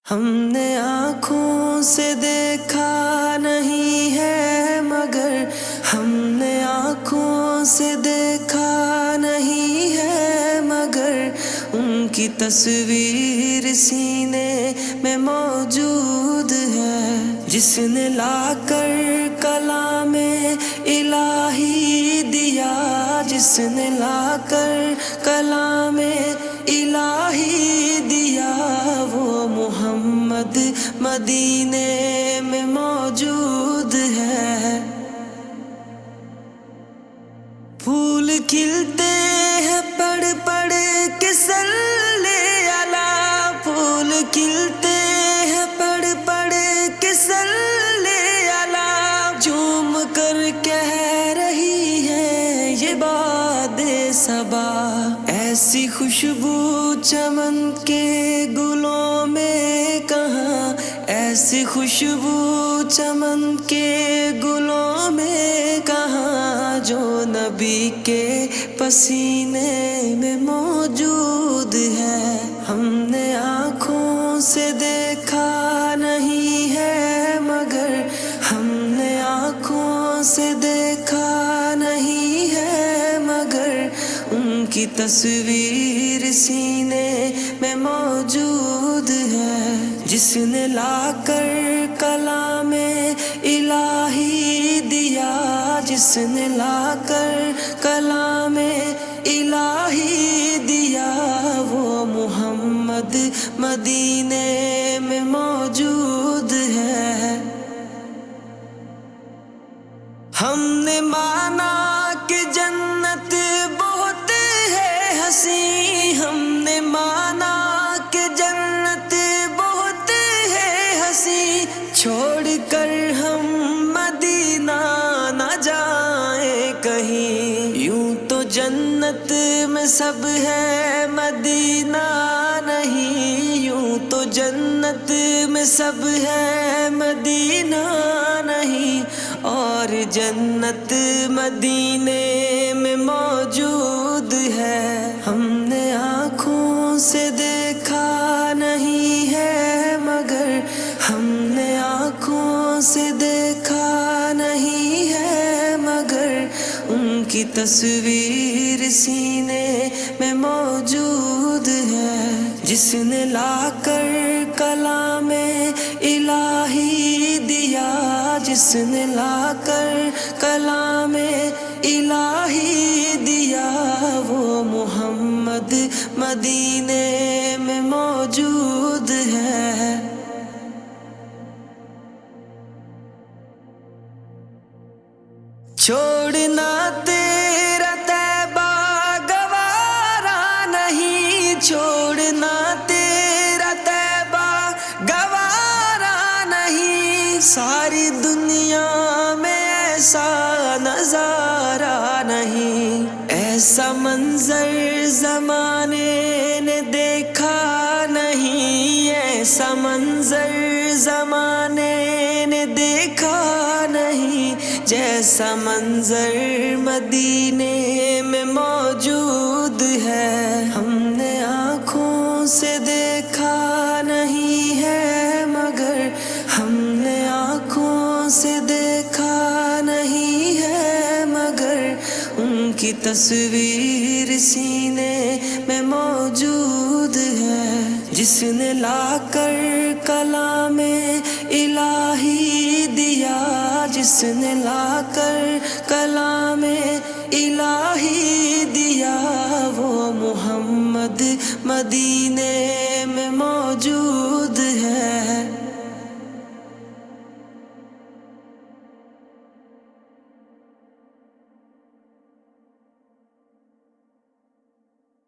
ہم نے آنکھوں سے دیکھا نہیں ہے مگر ہم نے آنکھوں سے دیکھا نہیں ہے مگر ان کی تصویر سینے میں موجود ہے، جس نے لا کر کلام الہی دیا، جس نے لا کر کلام الہی دیا، وہ محمد مدینے میں موجود ہے۔ پھول کھلتے ہیں پڑھ پڑھ کے صلی علی، پھول کھلتے ہیں پڑھ پڑھ کے صلی علی، جھوم کر کہہ رہی ہے یہ باد صبا، ایسی خوشبو چمن کے گلوں میں کہاں، ایسی خوشبو چمن کے گلوں میں کہاں، جو نبی کے پسینے میں موجود ہے۔ ہم نے آنکھوں سے دیکھا نہیں ہے مگر ہم نے آنکھوں سے دیکھا نہیں ہے مگر ان کی تصویر سینے میں موجود ہے، جس نے لا کر کلام الہی دیا، جس نے لا کر کلام الہی دیا، وہ محمد مدینے میں موجود ہے۔ ہم نے مانا کہ جنت بہت ہے حسین، ہم نے مانا کہ جنت بہت ہے حسین، چھوڑ کر ہم مدینہ نہ جائیں کہیں، یوں تو جنت میں سب ہے مدینہ نہیں، یوں تو جنت میں سب ہے مدینہ نہیں، اور جنت مدینے میں موجود ہے۔ ہم نے آنکھوں سے دیکھا نہیں ہے مگر ہم نے آنکھوں سے دیکھا نہیں ہے مگر ان کی تصویر سینے میں موجود ہے، جس نے لا کر کلام الہی دیا، جس نے لا کر کلام الہی دیا، وہ محمد مدینے میں موجود ہے۔ چھوڑنا تیرا طیبہ گوارا نہیں، چھوڑنا تیرا طیبہ گوارا نہیں، ساری دنیا میں ایسا نظارہ نہیں، ایسا منظر زمانے نے دیکھا نہیں، ایسا منظر زمانے نے دیکھا نہیں، جیسا منظر مدینے میں موجود ہے۔ ہم نے آنکھوں سے دیکھا نہیں ہے مگر ہم نے آنکھوں سے دیکھا نہیں ہے مگر ان کی تصویر سینے میں موجود ہے، جس نے لا کر کلام الہی دیا، جس نے لا کر کلام الہی دیا، وہ محمد مدینے